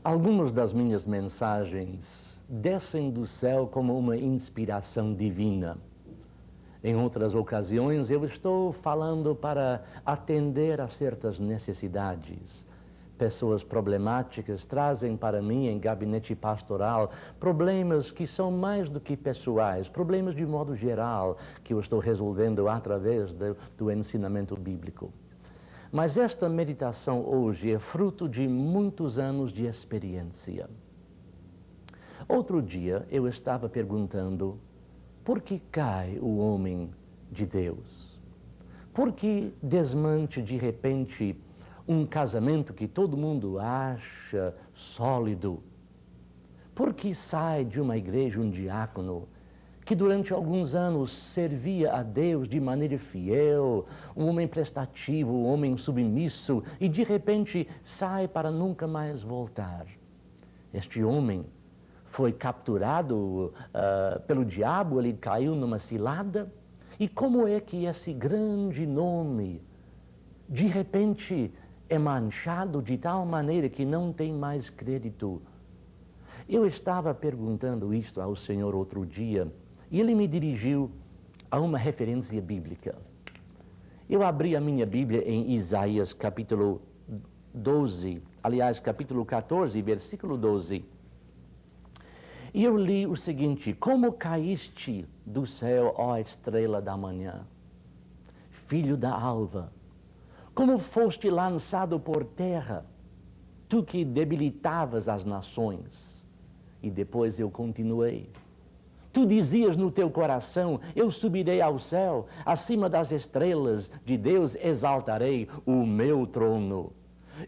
Algumas das minhas mensagens descem do céu como uma inspiração divina. Em outras ocasiões, eu estou falando para atender a certas necessidades. Pessoas problemáticas trazem para mim, em gabinete pastoral, problemas que são mais do que pessoais, problemas de modo geral, que eu estou resolvendo através do ensinamento bíblico. Mas esta meditação hoje é fruto de muitos anos de experiência. Outro dia eu estava perguntando: por que cai o homem de Deus? Por que desmancha de repente um casamento que todo mundo acha sólido? Por que sai de uma igreja um diácono que durante alguns anos servia a Deus de maneira fiel, um homem prestativo, um homem submisso, e de repente sai para nunca mais voltar? Este homem foi capturado pelo diabo, ele caiu numa cilada. E como é que esse grande nome, de repente, é manchado de tal maneira que não tem mais crédito? Eu estava perguntando isto ao Senhor outro dia, e Ele me dirigiu a uma referência bíblica. Eu abri a minha Bíblia em Isaías capítulo 12, aliás, capítulo 14, versículo 12. E eu li o seguinte: como caíste do céu, ó estrela da manhã, filho da alva, como foste lançado por terra, tu que debilitavas as nações. E depois eu continuei. Tu dizias no teu coração: eu subirei ao céu, acima das estrelas de Deus exaltarei o meu trono.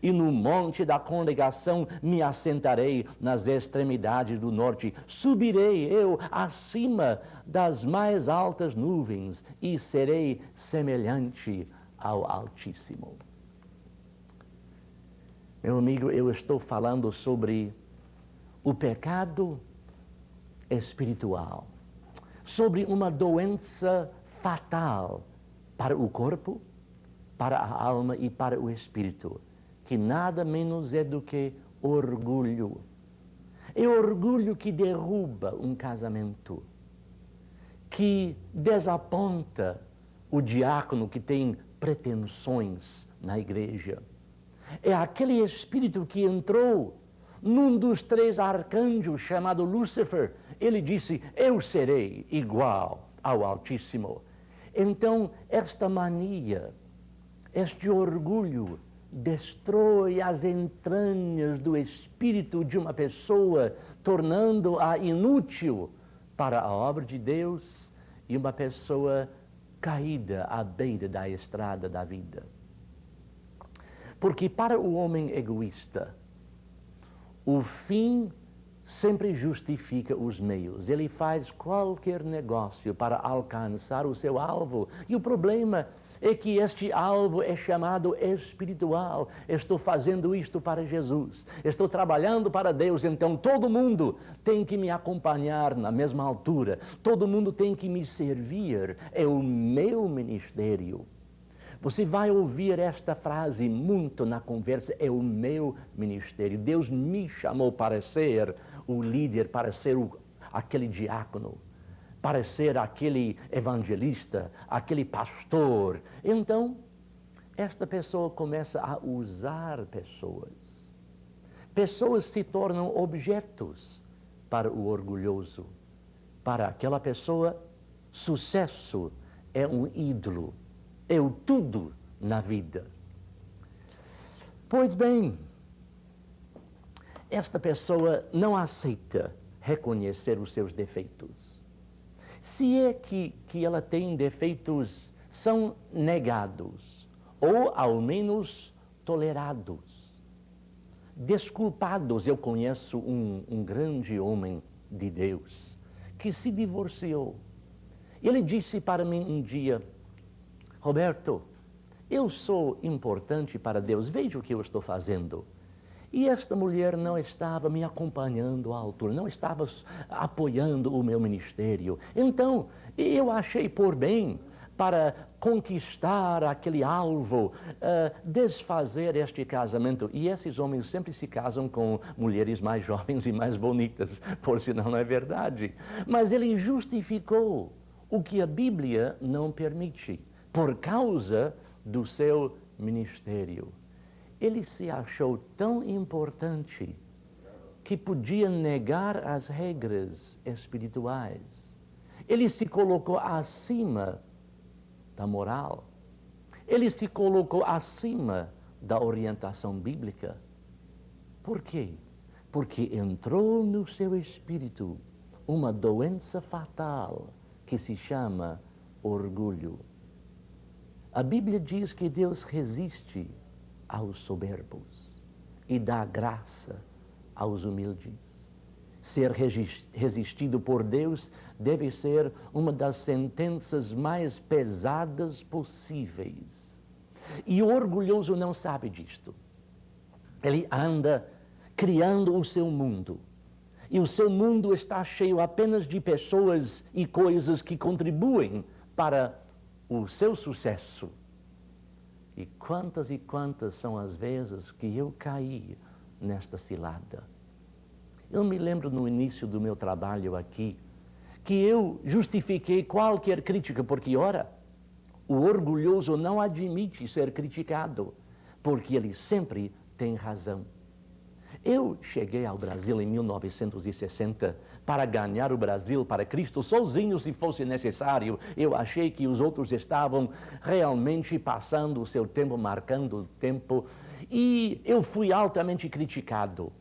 E no monte da congregação me assentarei nas extremidades do norte. Subirei eu acima das mais altas nuvens e serei semelhante ao Altíssimo. Meu amigo, eu estou falando sobre o pecado espiritual, sobre uma doença fatal para o corpo, para a alma e para o espírito, que nada menos é do que orgulho. É orgulho que derruba um casamento, que desaponta o diácono que tem pretensões na igreja. É aquele espírito que entrou num dos três arcanjos chamado Lúcifer. Ele disse: eu serei igual ao Altíssimo. Então, esta mania, este orgulho, destrói as entranhas do espírito de uma pessoa, tornando-a inútil para a obra de Deus e uma pessoa caída à beira da estrada da vida. Porque para o homem egoísta, o fim sempre justifica os meios. Ele faz qualquer negócio para alcançar o seu alvo. E o problema é que este alvo é chamado espiritual. Estou fazendo isto para Jesus. Estou trabalhando para Deus, então todo mundo tem que me acompanhar na mesma altura. Todo mundo tem que me servir. É o meu ministério. Você vai ouvir esta frase muito na conversa: é o meu ministério. Deus me chamou para ser o líder, para ser aquele diácono, para ser aquele evangelista, aquele pastor. Então, esta pessoa começa a usar pessoas. Pessoas se tornam objetos para o orgulhoso. Para aquela pessoa, sucesso é um ídolo. É o tudo na vida. Pois bem, esta pessoa não aceita reconhecer os seus defeitos. Se é que ela tem defeitos, são negados, ou ao menos tolerados, desculpados. Eu conheço um grande homem de Deus que se divorciou. Ele disse para mim um dia: Roberto, eu sou importante para Deus, veja o que eu estou fazendo. E esta mulher não estava me acompanhando à altura, não estava apoiando o meu ministério. Então, eu achei por bem para conquistar aquele alvo, desfazer este casamento. E esses homens sempre se casam com mulheres mais jovens e mais bonitas, por sinal não é verdade. Mas ele justificou o que a Bíblia não permite, por causa do seu ministério. Ele se achou tão importante que podia negar as regras espirituais. Ele se colocou acima da moral. Ele se colocou acima da orientação bíblica. Por quê? Porque entrou no seu espírito uma doença fatal que se chama orgulho. A Bíblia diz que Deus resiste aos soberbos e dá graça aos humildes. Ser resistido por Deus deve ser uma das sentenças mais pesadas possíveis. E o orgulhoso não sabe disto. Ele anda criando o seu mundo. E o seu mundo está cheio apenas de pessoas e coisas que contribuem para o seu sucesso. E quantas são as vezes que eu caí nesta cilada. Eu me lembro no início do meu trabalho aqui, que eu justifiquei qualquer crítica, porque, ora, o orgulhoso não admite ser criticado, porque ele sempre tem razão. Eu cheguei ao Brasil em 1960 para ganhar o Brasil para Cristo sozinho, se fosse necessário. Eu achei que os outros estavam realmente passando o seu tempo, marcando o tempo, e eu fui altamente criticado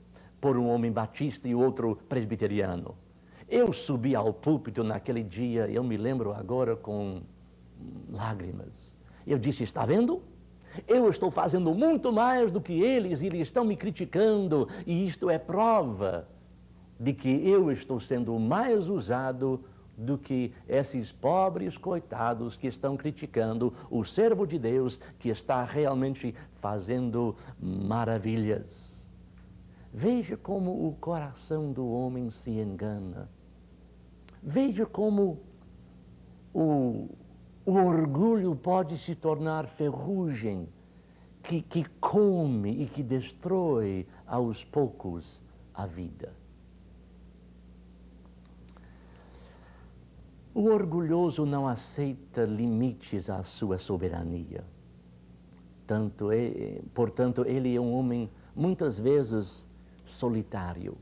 por um homem batista e outro presbiteriano. Eu subi ao púlpito naquele dia, eu me lembro agora com lágrimas. Eu disse, está vendo? Eu estou fazendo muito mais do que eles e eles estão me criticando, e isto é prova de que eu estou sendo mais usado do que esses pobres coitados que estão criticando o servo de Deus que está realmente fazendo maravilhas. Veja como o coração do homem se engana. Veja como o orgulho pode se tornar ferrugem que come e que destrói aos poucos a vida. O orgulhoso não aceita limites à sua soberania. Portanto, ele é um homem muitas vezes solitário.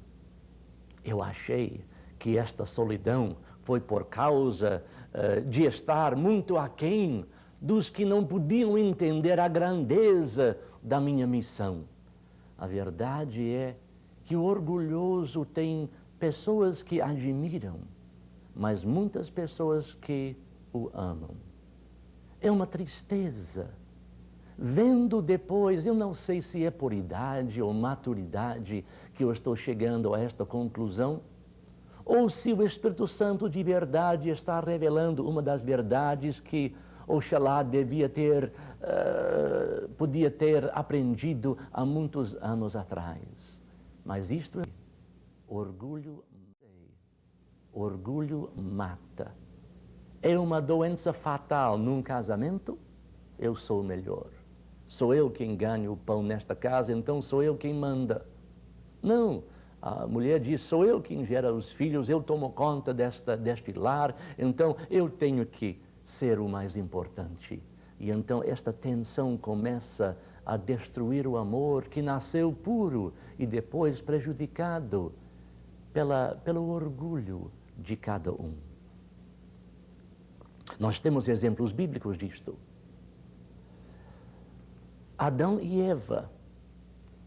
Eu achei que esta solidão foi por causa de estar muito aquém dos que não podiam entender a grandeza da minha missão. A verdade é que o orgulhoso tem pessoas que admiram, mas muitas pessoas que o amam. É uma tristeza. Vendo depois, eu não sei se é por idade ou maturidade que eu estou chegando a esta conclusão, ou se o Espírito Santo de verdade está revelando uma das verdades que Oxalá podia ter aprendido há muitos anos atrás. Mas isto é orgulho mata. É uma doença fatal num casamento. Eu sou o melhor. Sou eu quem ganha o pão nesta casa, então sou eu quem manda. Não, a mulher diz, sou eu quem gera os filhos, eu tomo conta deste lar, então eu tenho que ser o mais importante. E então esta tensão começa a destruir o amor que nasceu puro e depois prejudicado pelo orgulho de cada um. Nós temos exemplos bíblicos disto. Adão e Eva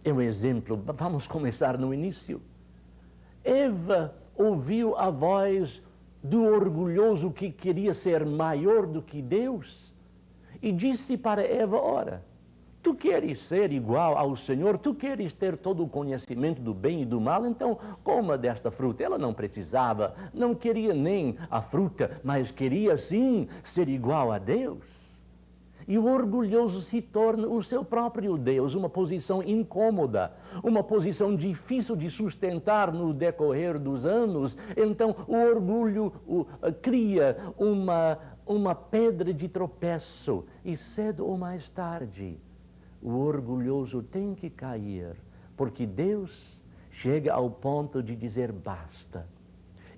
é um exemplo. Vamos começar no início. Eva ouviu a voz do orgulhoso que queria ser maior do que Deus e disse para Eva, ora, tu queres ser igual ao Senhor, tu queres ter todo o conhecimento do bem e do mal, então coma desta fruta. Ela não precisava, não queria nem a fruta, mas queria sim ser igual a Deus. E o orgulhoso se torna o seu próprio Deus, uma posição incômoda, uma posição difícil de sustentar no decorrer dos anos. Então, o orgulho cria uma pedra de tropeço e cedo ou mais tarde o orgulhoso tem que cair, porque Deus chega ao ponto de dizer basta.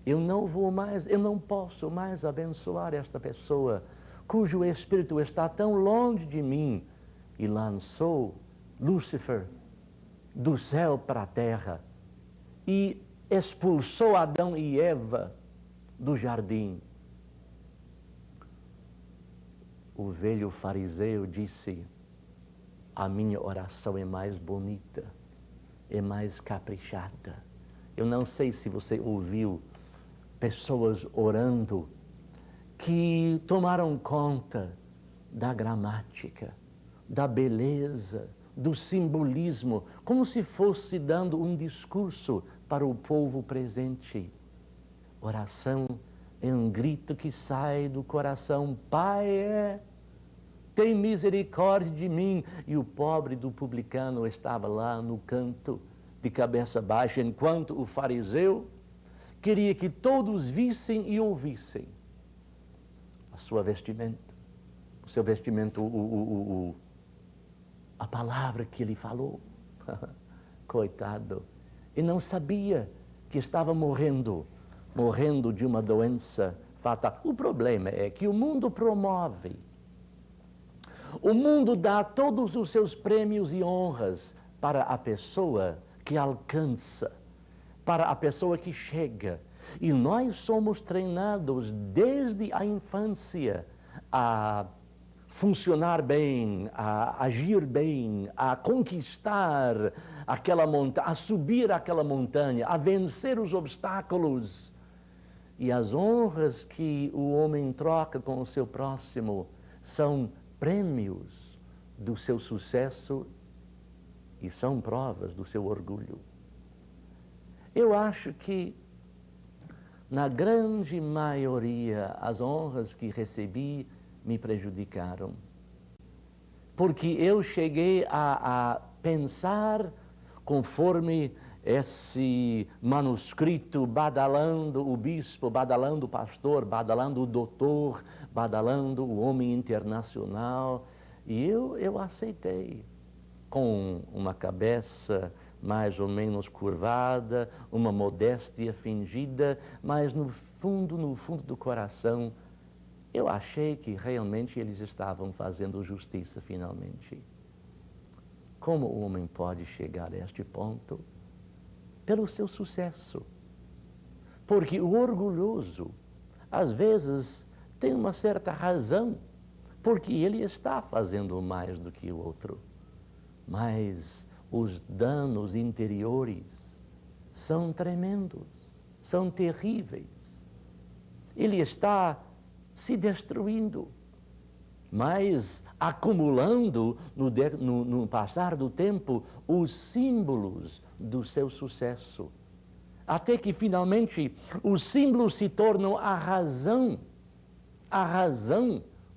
Eu não posso mais abençoar esta pessoa cujo espírito está tão longe de mim, e lançou Lúcifer do céu para a terra e expulsou Adão e Eva do jardim. O velho fariseu disse: a minha oração é mais bonita, é mais caprichada. Eu não sei se você ouviu pessoas orando que tomaram conta da gramática, da beleza, do simbolismo, como se fosse dando um discurso para o povo presente. Oração é um grito que sai do coração: Pai, tem misericórdia de mim. E o pobre do publicano estava lá no canto, de cabeça baixa, enquanto o fariseu queria que todos vissem e ouvissem a sua vestimenta, o seu vestimento, a palavra que ele falou. Coitado, e não sabia que estava morrendo de uma doença fatal. O problema é que o mundo promove, o mundo dá todos os seus prêmios e honras para a pessoa que alcança, para a pessoa que chega. E nós somos treinados desde a infância a funcionar bem, a agir bem, a conquistar aquela montanha, a subir aquela montanha, a vencer os obstáculos. E as honras que o homem troca com o seu próximo são prêmios do seu sucesso e são provas do seu orgulho. Eu acho que, na grande maioria, as honras que recebi me prejudicaram. Porque eu cheguei a pensar, conforme esse manuscrito, badalando o bispo, badalando o pastor, badalando o doutor, badalando o homem internacional, e eu aceitei, com uma cabeça mais ou menos curvada, uma modéstia fingida, mas no fundo do coração, eu achei que realmente eles estavam fazendo justiça finalmente. Como o homem pode chegar a este ponto? Pelo seu sucesso. Porque o orgulhoso, às vezes, tem uma certa razão, porque ele está fazendo mais do que o outro. Mas os danos interiores são tremendos, são terríveis. Ele está se destruindo, mas acumulando no passar do tempo os símbolos do seu sucesso, até que finalmente os símbolos se tornam a razão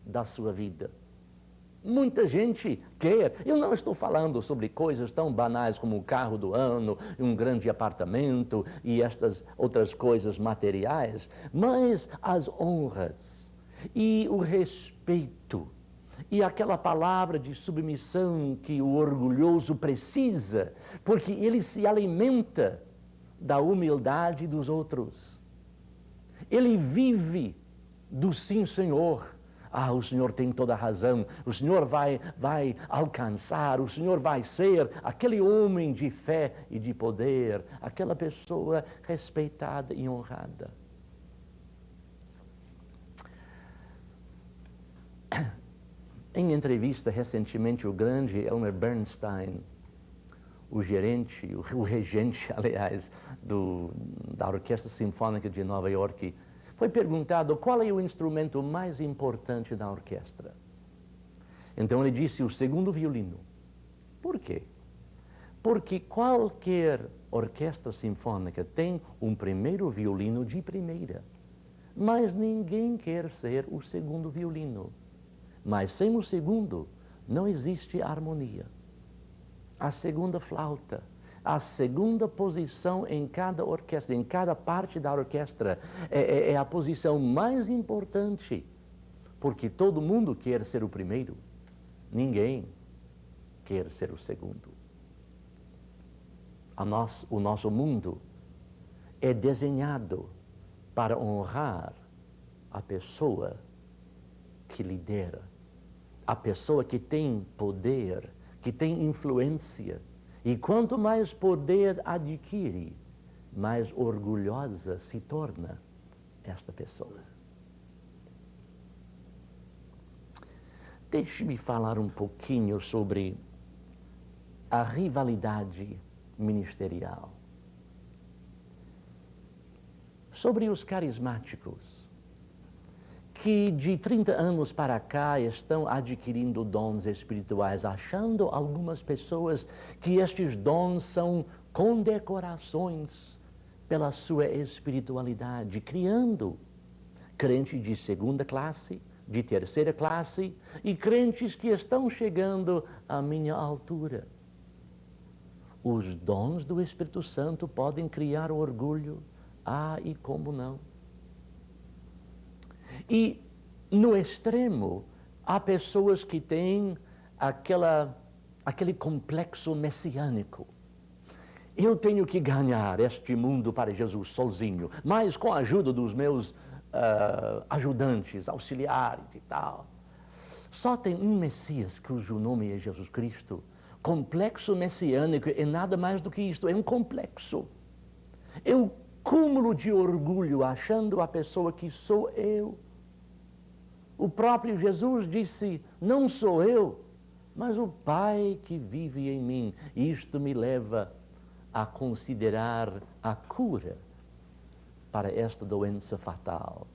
da sua vida. Muita gente quer, eu não estou falando sobre coisas tão banais como o carro do ano, um grande apartamento e estas outras coisas materiais, mas as honras e o respeito e aquela palavra de submissão que o orgulhoso precisa, porque ele se alimenta da humildade dos outros. Ele vive do sim, Senhor. Ah, o Senhor tem toda a razão, o Senhor vai alcançar, o Senhor vai ser aquele homem de fé e de poder, aquela pessoa respeitada e honrada. Em entrevista recentemente, o grande Elmer Bernstein, o regente, aliás, da Orquestra Sinfônica de Nova York, foi perguntado qual é o instrumento mais importante da orquestra. Então ele disse o segundo violino. Por quê? Porque qualquer orquestra sinfônica tem um primeiro violino de primeira, mas ninguém quer ser o segundo violino. Mas sem o segundo não existe harmonia. A segunda flauta, a segunda posição em cada orquestra, em cada parte da orquestra, é a posição mais importante. porque todo mundo quer ser o primeiro, ninguém quer ser o segundo. O nosso mundo é desenhado para honrar a pessoa que lidera, a pessoa que tem poder, que tem influência. E quanto mais poder adquire, mais orgulhosa se torna esta pessoa. Deixe-me falar um pouquinho sobre a rivalidade ministerial. Sobre os carismáticos, que de 30 anos para cá estão adquirindo dons espirituais, achando algumas pessoas que estes dons são condecorações pela sua espiritualidade, criando crentes de segunda classe, de terceira classe e crentes que estão chegando à minha altura. Os dons do Espírito Santo podem criar orgulho, e como não? E no extremo, há pessoas que têm aquele complexo messiânico. Eu tenho que ganhar este mundo para Jesus sozinho, mas com a ajuda dos meus ajudantes, auxiliares e tal. Só tem um Messias cujo nome é Jesus Cristo. Complexo messiânico é nada mais do que isto, é um complexo. É o cúmulo de orgulho, achando a pessoa que sou eu. O próprio Jesus disse, não sou eu, mas o Pai que vive em mim. Isto me leva a considerar a cura para esta doença fatal.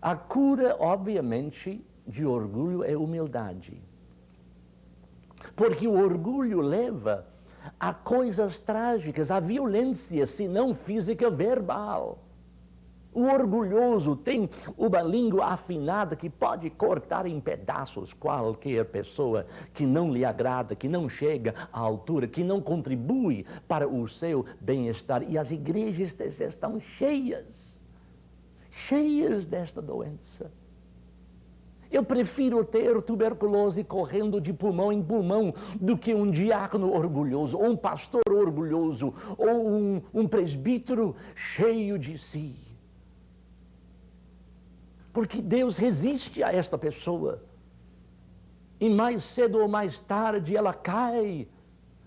A cura, obviamente, de orgulho é humildade. Porque o orgulho leva a coisas trágicas, a violência, se não física, verbal. O orgulhoso tem uma língua afinada que pode cortar em pedaços qualquer pessoa que não lhe agrada, que não chega à altura, que não contribui para o seu bem-estar. E as igrejas estão cheias desta doença. Eu prefiro ter tuberculose correndo de pulmão em pulmão do que um diácono orgulhoso, ou um pastor orgulhoso, ou um presbítero cheio de si. Porque Deus resiste a esta pessoa. E mais cedo ou mais tarde ela cai.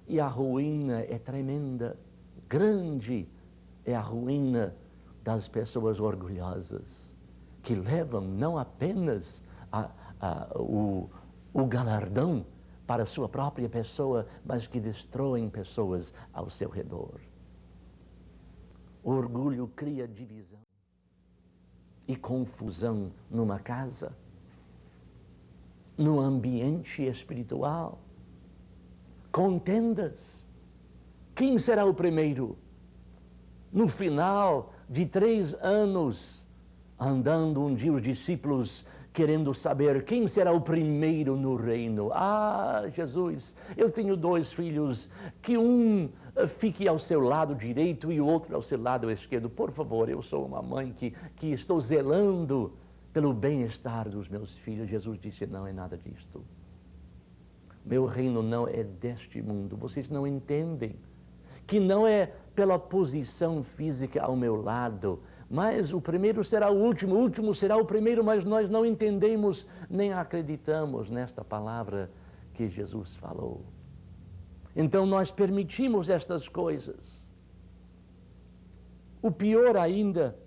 E a ruína é tremenda. Grande é a ruína das pessoas orgulhosas, que levam não apenas o galardão para a sua própria pessoa, mas que destroem pessoas ao seu redor. O orgulho cria divisão e confusão numa casa, no ambiente espiritual. Contendas. Quem será o primeiro? No final de 3 anos, andando um dia os discípulos querendo saber quem será o primeiro no reino. Jesus, eu tenho 2 filhos, que um fique ao seu lado direito e o outro ao seu lado esquerdo. Por favor, eu sou uma mãe que estou zelando pelo bem-estar dos meus filhos. Jesus disse, não é nada disto. Meu reino não é deste mundo. Vocês não entendem que não é pela posição física ao meu lado, mas o primeiro será o último será o primeiro, mas nós não entendemos nem acreditamos nesta palavra que Jesus falou. Então nós permitimos estas coisas. O pior ainda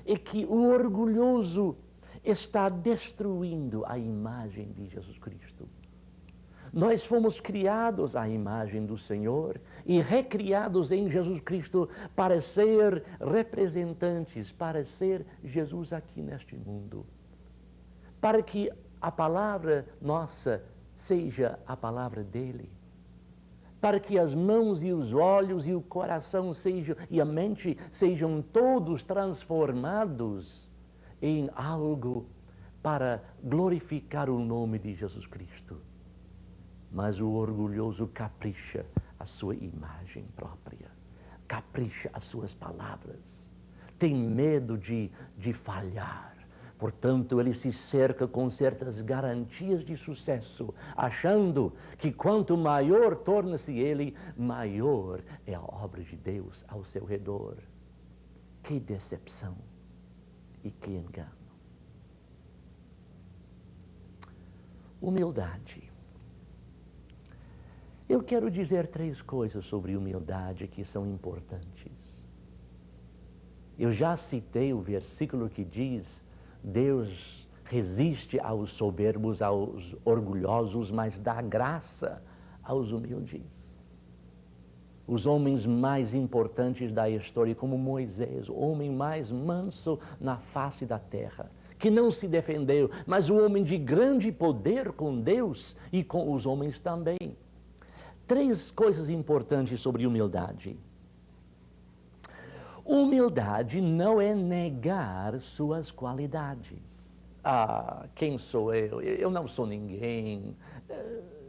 é que o orgulhoso está destruindo a imagem de Jesus Cristo. Nós fomos criados à imagem do Senhor e recriados em Jesus Cristo para ser representantes, para ser Jesus aqui neste mundo. Para que a palavra nossa seja a palavra dele. Para que as mãos e os olhos e o coração e a mente sejam todos transformados em algo para glorificar o nome de Jesus Cristo. Mas o orgulhoso capricha a sua imagem própria, capricha as suas palavras, tem medo de falhar, Portanto, ele se cerca com certas garantias de sucesso, achando que quanto maior torna-se ele, maior é a obra de Deus ao seu redor. Que decepção e que engano. Humildade. Eu quero dizer 3 coisas sobre humildade que são importantes. Eu já citei o versículo que diz: Deus resiste aos soberbos, aos orgulhosos, mas dá graça aos humildes. Os homens mais importantes da história, como Moisés, o homem mais manso na face da terra, que não se defendeu, mas o homem de grande poder com Deus e com os homens também. 3 coisas importantes sobre humildade. Humildade não é negar suas qualidades. Ah, quem sou eu? Eu não sou ninguém.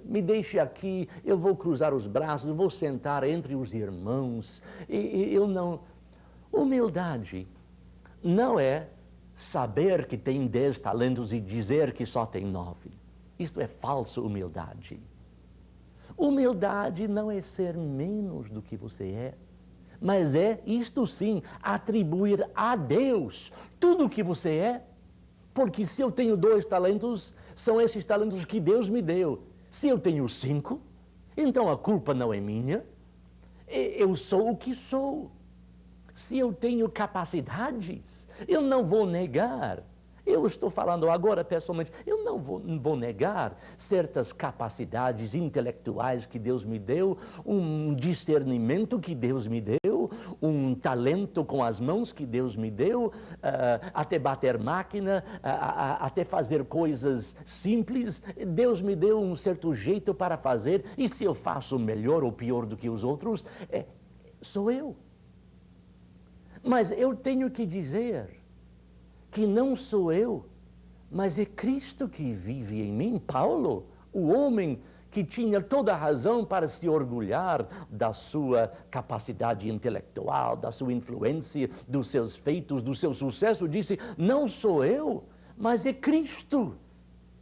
Me deixe aqui, eu vou cruzar os braços, vou sentar entre os irmãos. Eu não... Humildade não é saber que tem 10 talentos e dizer que só tem 9. Isto é falsa humildade. Humildade não é ser menos do que você é, mas é, isto sim, atribuir a Deus tudo o que você é, porque se eu tenho 2 talentos, são esses talentos que Deus me deu. Se eu tenho 5, então a culpa não é minha, eu sou o que sou. Se eu tenho capacidades, eu não vou negar. Eu estou falando agora pessoalmente, eu não vou negar certas capacidades intelectuais que Deus me deu, um discernimento que Deus me deu, um talento com as mãos que Deus me deu, até bater máquina, até fazer coisas simples. Deus me deu um certo jeito para fazer, e se eu faço melhor ou pior do que os outros, sou eu. Mas eu tenho que dizer que não sou eu, mas é Cristo que vive em mim. Paulo, o homem que tinha toda a razão para se orgulhar da sua capacidade intelectual, da sua influência, dos seus feitos, do seu sucesso, disse: não sou eu, mas é Cristo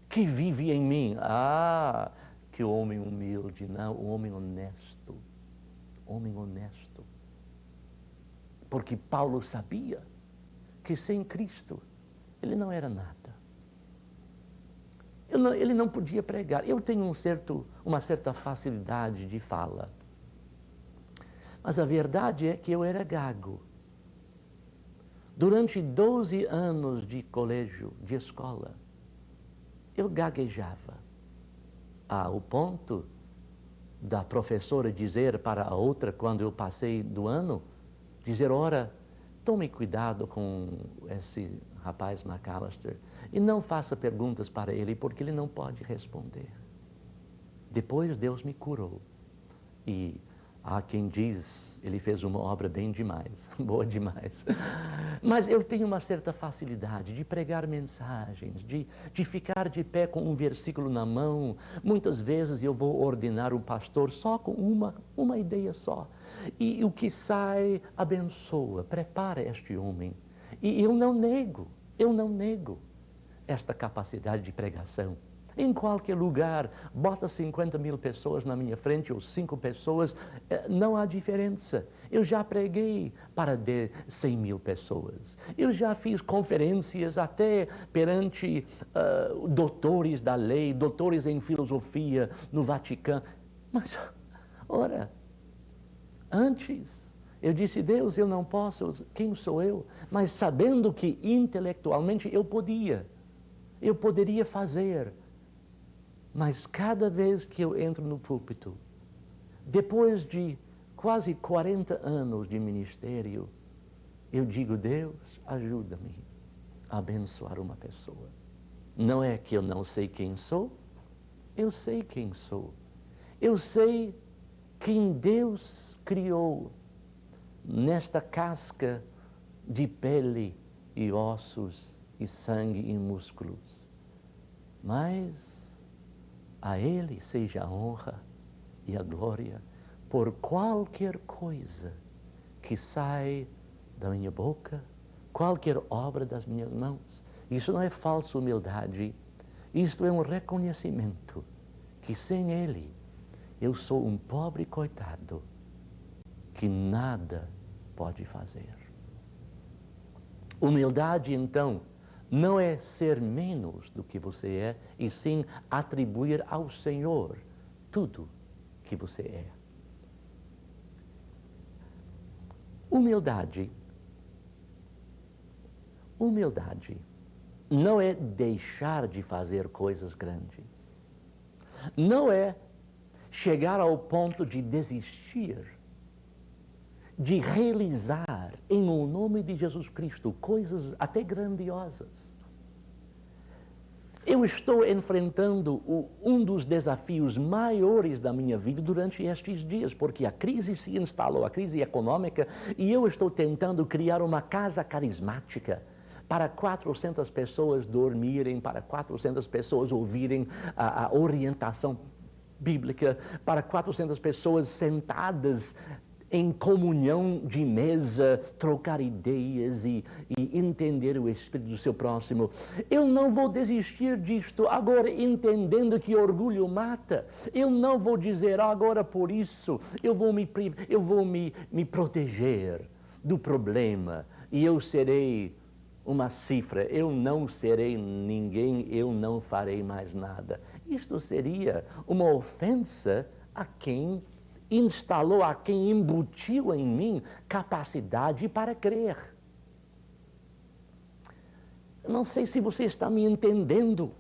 que vive em mim. Ah, que homem humilde, não, um homem honesto. Homem honesto. Porque Paulo sabia que sem Cristo ele não era nada. Ele não podia pregar. Eu tenho uma certa facilidade de fala. Mas a verdade é que eu era gago. Durante 12 anos de colégio, de escola, eu gaguejava. Ao ponto da professora dizer para a outra, quando eu passei do ano, dizer: ora, tome cuidado com esse rapaz McAllister e não faça perguntas para ele, porque ele não pode responder. Depois Deus me curou. E há quem diz, ele fez uma obra bem demais, boa demais. Mas eu tenho uma certa facilidade de pregar mensagens, de ficar de pé com um versículo na mão. Muitas vezes eu vou ordenar um pastor só com uma ideia só. E o que sai abençoa, prepara este homem. E eu não nego esta capacidade de pregação. Em qualquer lugar, bota 50.000 pessoas na minha frente ou 5 pessoas, não há diferença. Eu já preguei para 100.000 pessoas. Eu já fiz conferências até perante doutores da lei, doutores em filosofia no Vaticano. Mas, ora, antes eu disse: Deus, eu não posso, quem sou eu? Mas sabendo que intelectualmente eu poderia fazer. Mas cada vez que eu entro no púlpito, depois de quase 40 anos de ministério, eu digo: Deus, ajuda-me a abençoar uma pessoa. Não é que eu não sei quem sou, eu sei quem sou. Eu sei quem Deus criou nesta casca de pele e ossos e sangue e músculos. Mas a Ele seja a honra e a glória por qualquer coisa que sai da minha boca, qualquer obra das minhas mãos, Isso não é falsa humildade. Isto é um reconhecimento que sem Ele eu sou um pobre coitado que nada pode fazer. Humildade, então, não é ser menos do que você é, e sim atribuir ao Senhor tudo que você é. Humildade não é deixar de fazer coisas grandes. Não é chegar ao ponto de desistir de realizar, em o nome de Jesus Cristo, coisas até grandiosas. Eu estou enfrentando um dos desafios maiores da minha vida durante estes dias, porque a crise se instalou, a crise econômica, e eu estou tentando criar uma casa carismática para 400 pessoas dormirem, para 400 pessoas ouvirem a orientação bíblica, para 400 pessoas sentadas em comunhão de mesa, trocar ideias e entender o espírito do seu próximo. Eu não vou desistir disto agora, entendendo que orgulho mata. Eu não vou dizer agora por isso eu vou me proteger do problema e eu serei uma cifra, eu não serei ninguém, eu não farei mais nada. Isto seria uma ofensa a quem instalou, a quem embutiu em mim capacidade para crer. Não sei se você está me entendendo.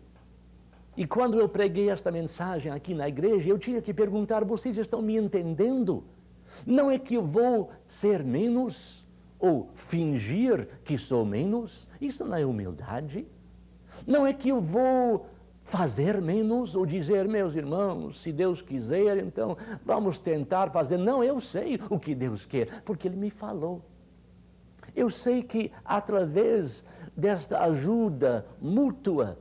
E quando eu preguei esta mensagem aqui na igreja, eu tinha que perguntar: vocês estão me entendendo? Não é que eu vou ser menos ou fingir que sou menos. Isso não é humildade. Não é que eu vou fazer menos ou dizer: meus irmãos, se Deus quiser, então vamos tentar fazer. Não, eu sei o que Deus quer, porque Ele me falou. Eu sei que através desta ajuda mútua,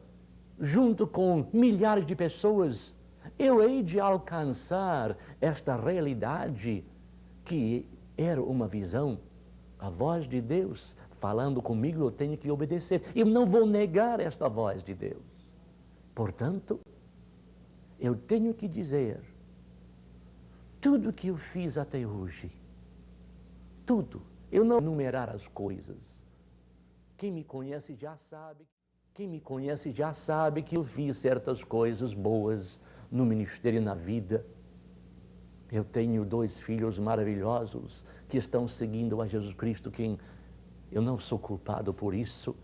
junto com milhares de pessoas, eu hei de alcançar esta realidade que era uma visão. A voz de Deus falando comigo, eu tenho que obedecer. Eu não vou negar esta voz de Deus. Portanto, eu tenho que dizer, tudo que eu fiz até hoje, tudo, eu não enumerar as coisas. Quem me conhece já sabe que eu fiz certas coisas boas no ministério e na vida. Eu tenho 2 filhos maravilhosos que estão seguindo a Jesus Cristo, quem eu não sou culpado por isso.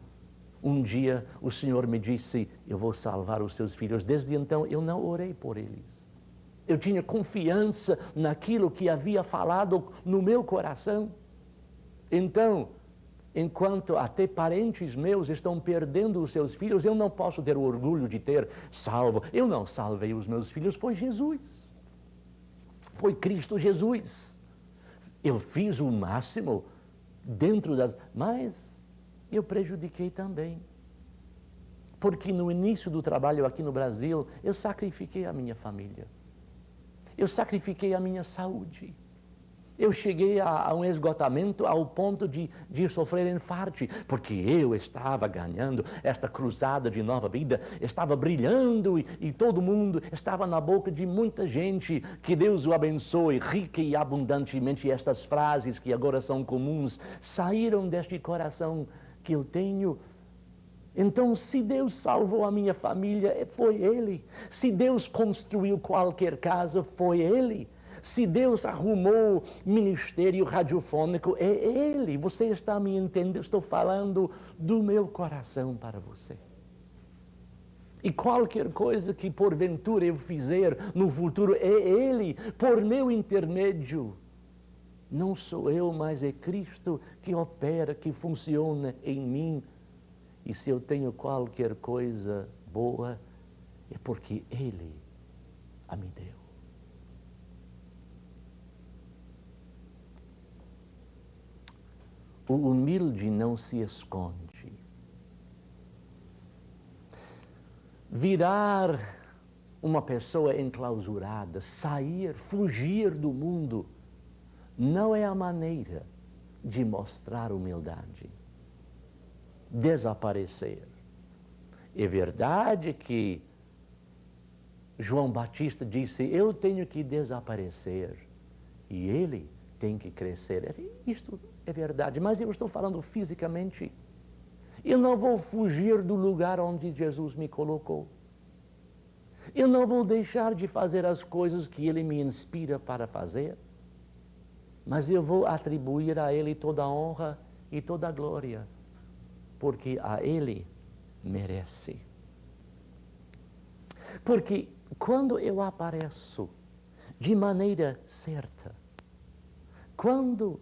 Um dia o Senhor me disse: eu vou salvar os seus filhos. Desde então eu não orei por eles. Eu tinha confiança naquilo que havia falado no meu coração. Então, enquanto até parentes meus estão perdendo os seus filhos, eu não posso ter o orgulho de ter salvo. Eu não salvei os meus filhos, foi Jesus. Foi Cristo Jesus. Eu fiz o máximo dentro das... Mas eu prejudiquei também. Porque no início do trabalho aqui no Brasil, eu sacrifiquei a minha família. Eu sacrifiquei a minha saúde. Eu cheguei a um esgotamento ao ponto de sofrer infarte, porque eu estava ganhando esta cruzada de nova vida, estava brilhando e todo mundo estava na boca de muita gente. Que Deus o abençoe rica e abundantemente. E estas frases que agora são comuns saíram deste coração que eu tenho. Então, se Deus salvou a minha família, foi Ele. Se Deus construiu qualquer casa, foi Ele. Se Deus arrumou ministério radiofônico, é Ele. Você está me entendendo? Estou falando do meu coração para você. E qualquer coisa que porventura eu fizer no futuro, é Ele, por meu intermédio. Não sou eu, mas é Cristo que opera, que funciona em mim. E se eu tenho qualquer coisa boa, é porque Ele a me deu. O humilde não se esconde. Virar uma pessoa enclausurada, sair, fugir do mundo, não é a maneira de mostrar humildade. Desaparecer É verdade que João Batista disse, eu tenho que desaparecer e ele tem que crescer. Isto é verdade, mas eu estou falando fisicamente. Eu não vou fugir do lugar onde Jesus me colocou. Eu não vou deixar de fazer as coisas que Ele me inspira para fazer, mas eu vou atribuir a Ele toda a honra e toda a glória, porque a Ele merece. Porque quando eu apareço de maneira certa, quando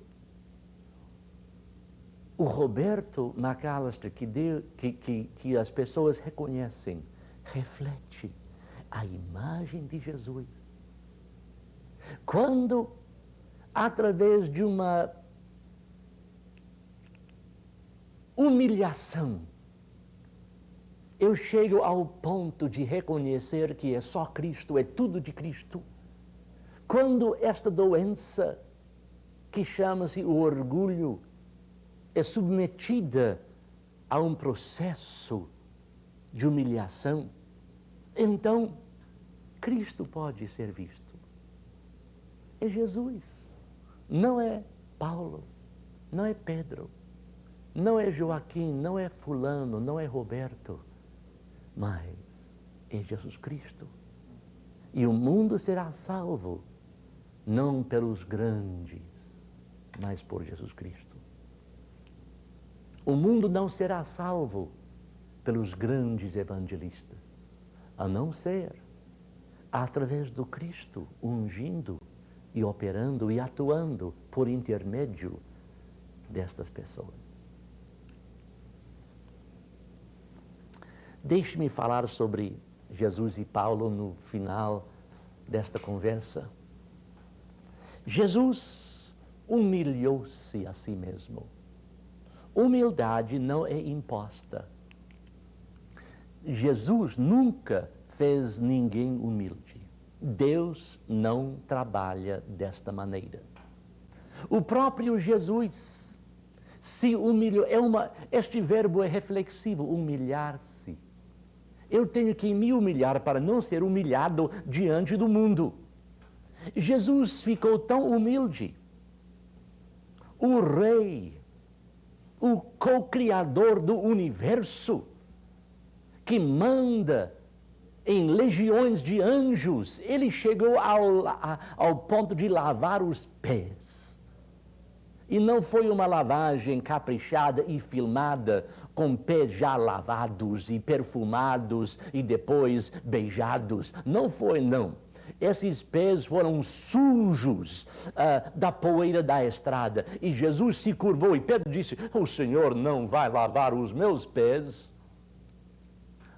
o Roberto McAllister, que as pessoas reconhecem, reflete a imagem de Jesus. Quando, através de uma humilhação, eu chego ao ponto de reconhecer que é só Cristo, é tudo de Cristo. Quando esta doença, que chama-se o orgulho, é submetida a um processo de humilhação, então Cristo pode ser visto. É Jesus, não é Paulo, não é Pedro, não é Joaquim, não é fulano, não é Roberto, mas é Jesus Cristo. E o mundo será salvo, não pelos grandes, mas por Jesus Cristo. O mundo não será salvo pelos grandes evangelistas, a não ser através do Cristo ungindo e operando e atuando por intermédio destas pessoas. Deixe-me falar sobre Jesus e Paulo no final desta conversa. Jesus humilhou-se a si mesmo. Humildade não é imposta. Jesus nunca fez ninguém humilde. Deus não trabalha desta maneira. O próprio Jesus se humilhou. Este verbo é reflexivo, humilhar-se. Eu tenho que me humilhar para não ser humilhado diante do mundo. Jesus ficou tão humilde. O Rei, o co-criador do universo, que manda em legiões de anjos, ele chegou ao ponto de lavar os pés. E não foi uma lavagem caprichada e filmada, com pés já lavados e perfumados e depois beijados. Não foi, não. Esses pés foram sujos da poeira da estrada. E Jesus se curvou e Pedro disse, o Senhor não vai lavar os meus pés.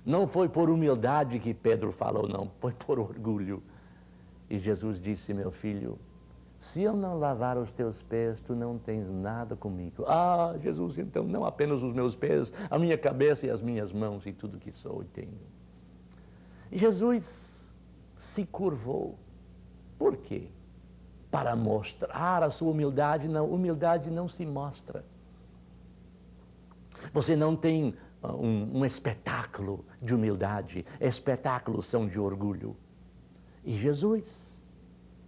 Não foi por humildade que Pedro falou, não. Foi por orgulho. E Jesus disse, meu filho, se eu não lavar os teus pés, tu não tens nada comigo. Ah, Jesus, então não apenas os meus pés, a minha cabeça e as minhas mãos e tudo que sou e tenho. E Jesus se curvou. Por quê? Para mostrar a sua humildade. Não, humildade não se mostra. Você não tem um espetáculo de humildade. Espetáculos são de orgulho. E Jesus,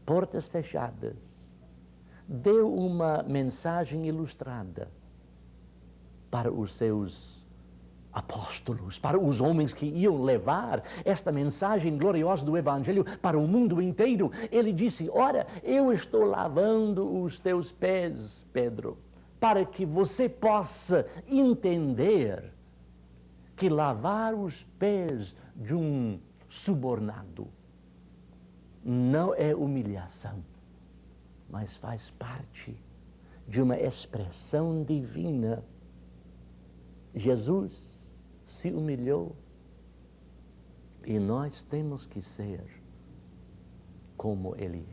portas fechadas, deu uma mensagem ilustrada para os seus apóstolos, para os homens que iam levar esta mensagem gloriosa do Evangelho para o mundo inteiro. Ele disse, ora, eu estou lavando os teus pés, Pedro, para que você possa entender que lavar os pés de um subornado não é humilhação, mas faz parte de uma expressão divina. Jesus se humilhou e nós temos que ser como Ele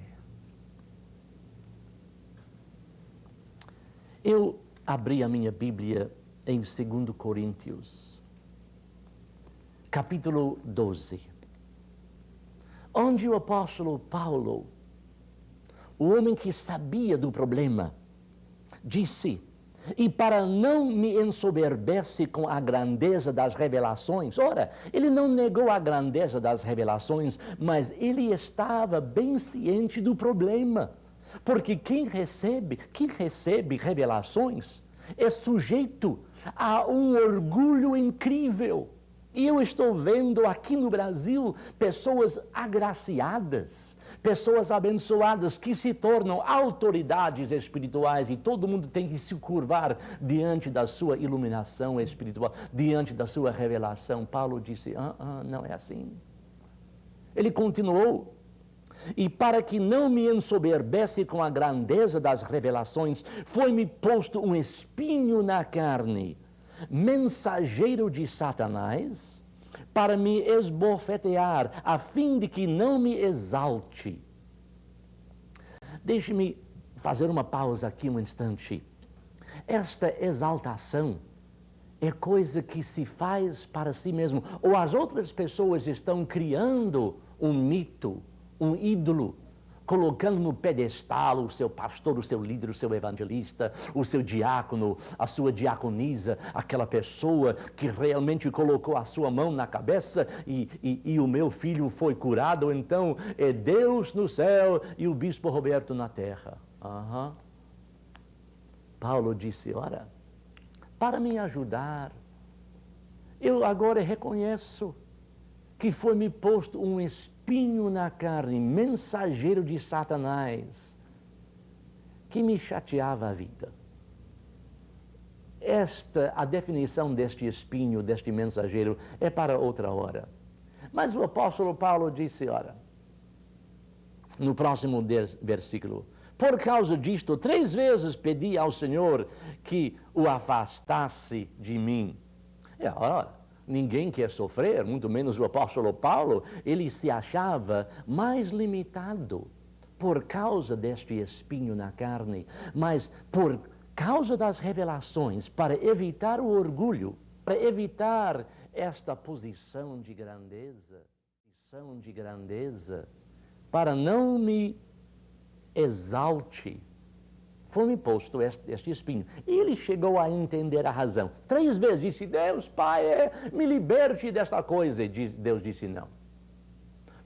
é. Eu abri a minha Bíblia em 2 Coríntios, capítulo 12, onde o apóstolo Paulo, o homem que sabia do problema, disse E para não me ensoberbece com a grandeza das revelações. Ora, ele não negou a grandeza das revelações, mas ele estava bem ciente do problema. Porque quem recebe revelações é sujeito a um orgulho incrível. E eu estou vendo aqui no Brasil pessoas agraciadas, pessoas abençoadas que se tornam autoridades espirituais e todo mundo tem que se curvar diante da sua iluminação espiritual, diante da sua revelação. Paulo disse, não é assim. Ele continuou, e para que não me ensoberbece com a grandeza das revelações, foi-me posto um espinho na carne, mensageiro de Satanás, para me esbofetear, a fim de que não me exalte. Deixe-me fazer uma pausa aqui um instante. Esta exaltação é coisa que se faz para si mesmo, ou as outras pessoas estão criando um mito, um ídolo, colocando no pedestal o seu pastor, o seu líder, o seu evangelista, o seu diácono, a sua diaconisa, aquela pessoa que realmente colocou a sua mão na cabeça e o meu filho foi curado, então é Deus no céu e o bispo Roberto na terra. Paulo disse, ora, para me ajudar, eu agora reconheço que foi-me posto um espinho na carne, mensageiro de Satanás, que me chateava a vida. A definição deste espinho, deste mensageiro, é para outra hora. Mas o apóstolo Paulo disse, ora, no próximo versículo, por causa disto, 3 vezes pedi ao Senhor que o afastasse de mim. Ora, ninguém quer sofrer, muito menos o apóstolo Paulo. Ele se achava mais limitado por causa deste espinho na carne, mas por causa das revelações, para evitar o orgulho, para evitar esta posição de grandeza, para não me exalte, foi-me posto este espinho. E ele chegou a entender a razão. 3 vezes disse, Deus, Pai, me liberte desta coisa. E Deus disse não.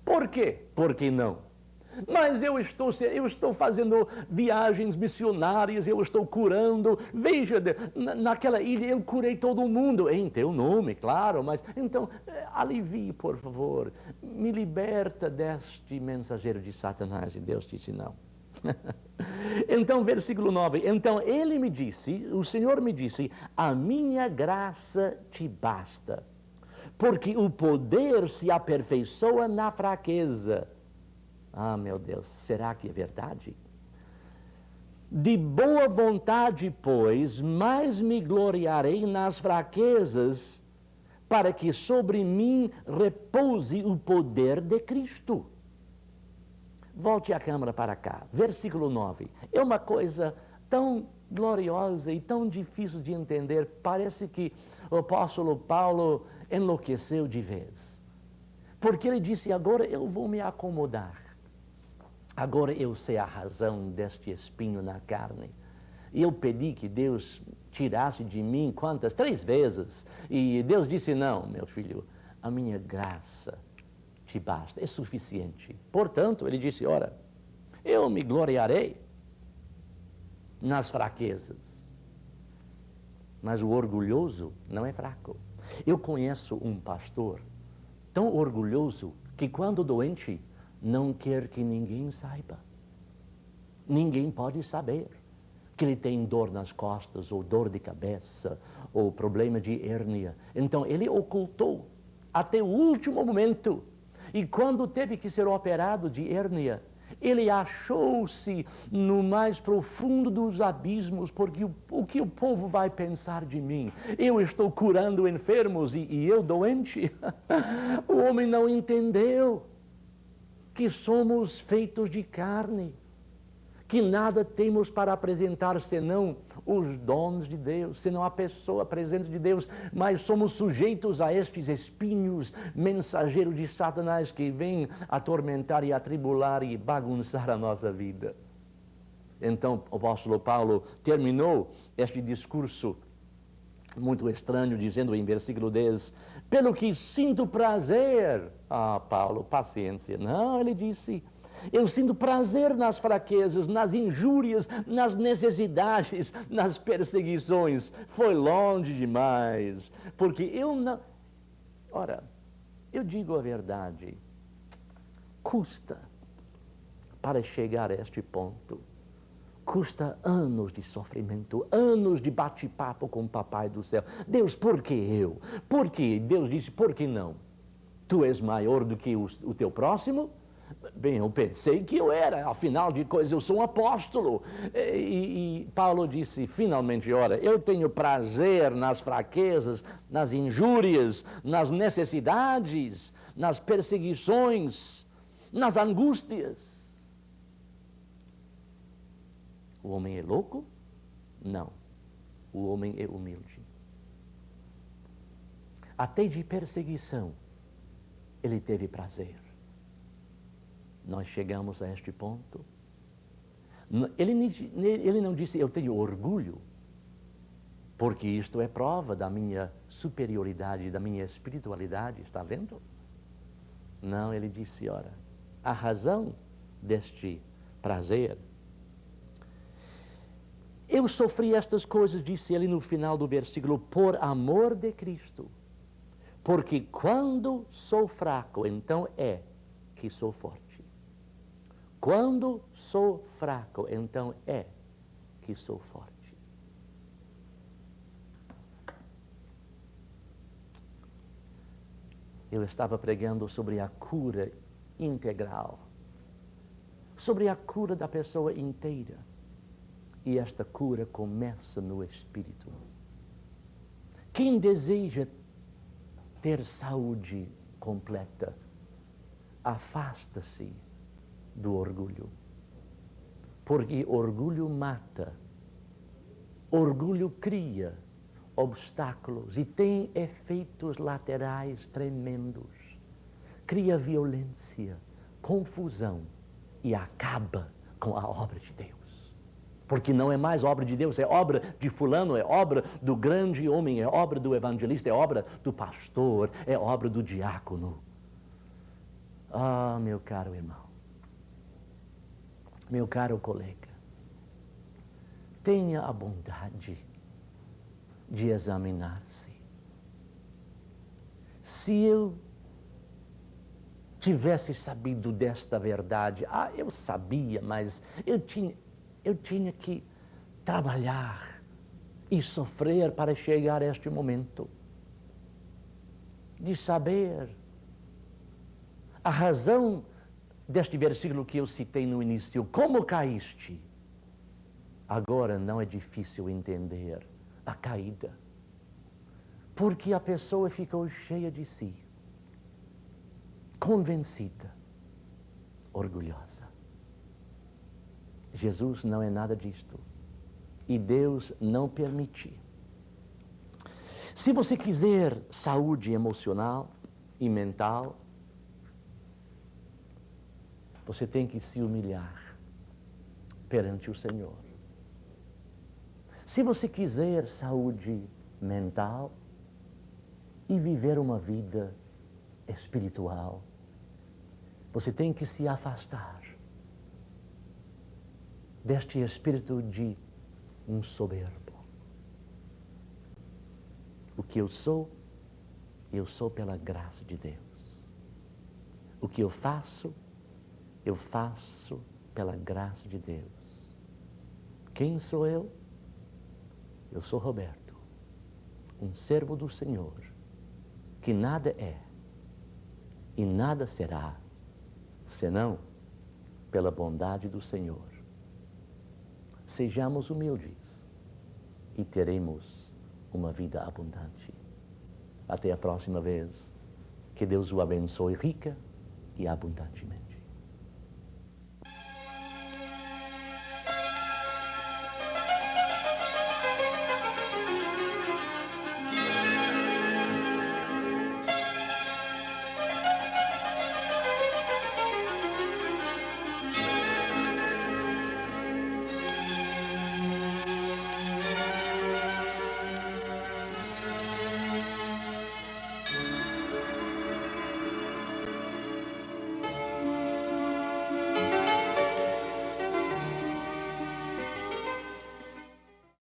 Por quê? Porque não. Mas eu estou fazendo viagens missionárias, eu estou curando. Veja, naquela ilha eu curei todo mundo, em teu nome, claro, mas então alivie, por favor, me liberta deste mensageiro de Satanás. E Deus disse não. Então, versículo 9, então ele me disse, o Senhor me disse, a minha graça te basta, porque o poder se aperfeiçoa na fraqueza. Meu Deus, será que é verdade? De boa vontade, pois, mais me gloriarei nas fraquezas, para que sobre mim repouse o poder de Cristo. Volte a câmera para cá, versículo 9. É uma coisa tão gloriosa e tão difícil de entender. Parece que o apóstolo Paulo enlouqueceu de vez. Porque ele disse, agora eu vou me acomodar. Agora eu sei a razão deste espinho na carne. E eu pedi que Deus tirasse de mim quantas? 3 vezes. E Deus disse, não, meu filho, a minha graça te basta, é suficiente. Portanto, ele disse, ora, eu me gloriarei nas fraquezas. Mas o orgulhoso não é fraco. Eu conheço um pastor tão orgulhoso que quando doente não quer que ninguém saiba. Ninguém pode saber que ele tem dor nas costas, ou dor de cabeça, ou problema de hérnia. Então ele ocultou até o último momento. E quando teve que ser operado de hérnia, ele achou-se no mais profundo dos abismos, porque o que o povo vai pensar de mim? Eu estou curando enfermos e eu doente? O homem não entendeu que somos feitos de carne, que nada temos para apresentar senão os dons de Deus, senão a pessoa presente de Deus, mas somos sujeitos a estes espinhos mensageiros de Satanás que vêm atormentar e atribular e bagunçar a nossa vida. Então o apóstolo Paulo terminou este discurso muito estranho, dizendo em versículo 10, pelo que sinto prazer. Ah, Paulo, paciência. Não, ele disse, eu sinto prazer nas fraquezas, nas injúrias, nas necessidades, nas perseguições. Foi longe demais, porque eu não... Ora, eu digo a verdade, custa para chegar a este ponto. Custa anos de sofrimento, anos de bate-papo com o Papai do Céu. Deus, por que eu? Por que? Deus disse, por que não? Tu és maior do que o teu próximo? Bem, eu pensei que eu era, afinal de contas, eu sou um apóstolo. E Paulo disse, finalmente, ora, eu tenho prazer nas fraquezas, nas injúrias, nas necessidades, nas perseguições, nas angústias. O homem é louco? Não. O homem é humilde. Até de perseguição, ele teve prazer. Nós chegamos a este ponto. Ele não disse, eu tenho orgulho, porque isto é prova da minha superioridade, da minha espiritualidade, está vendo? Não, ele disse, ora, a razão deste prazer. Eu sofri estas coisas, disse ele no final do versículo, por amor de Cristo. Porque quando sou fraco, então é que sou forte. Quando sou fraco, então é que sou forte. Eu estava pregando sobre a cura integral, sobre a cura da pessoa inteira. E esta cura começa no espírito. Quem deseja ter saúde completa, afasta-se do orgulho. Porque orgulho mata, orgulho cria obstáculos e tem efeitos laterais tremendos. Cria violência, confusão e acaba com a obra de Deus. Porque não é mais obra de Deus, é obra de fulano, é obra do grande homem, é obra do evangelista, é obra do pastor, é obra do diácono. Ah, meu caro irmão, meu caro colega, tenha a bondade de examinar-se. Se eu tivesse sabido desta verdade, eu sabia, mas eu tinha que trabalhar e sofrer para chegar a este momento de saber a razão deste versículo que eu citei no início. Como caíste? Agora não é difícil entender a caída, porque a pessoa ficou cheia de si, convencida, orgulhosa. Jesus não é nada disto. E Deus não permite. Se você quiser saúde emocional e mental, você tem que se humilhar perante o Senhor. Se você quiser saúde mental e viver uma vida espiritual, você tem que se afastar deste espírito de um soberbo. O que eu sou pela graça de Deus. O que eu faço pela graça de Deus. Quem sou eu? Eu sou Roberto, um servo do Senhor, que nada é e nada será, senão pela bondade do Senhor. Sejamos humildes e teremos uma vida abundante. Até a próxima vez. Que Deus o abençoe rica e abundantemente.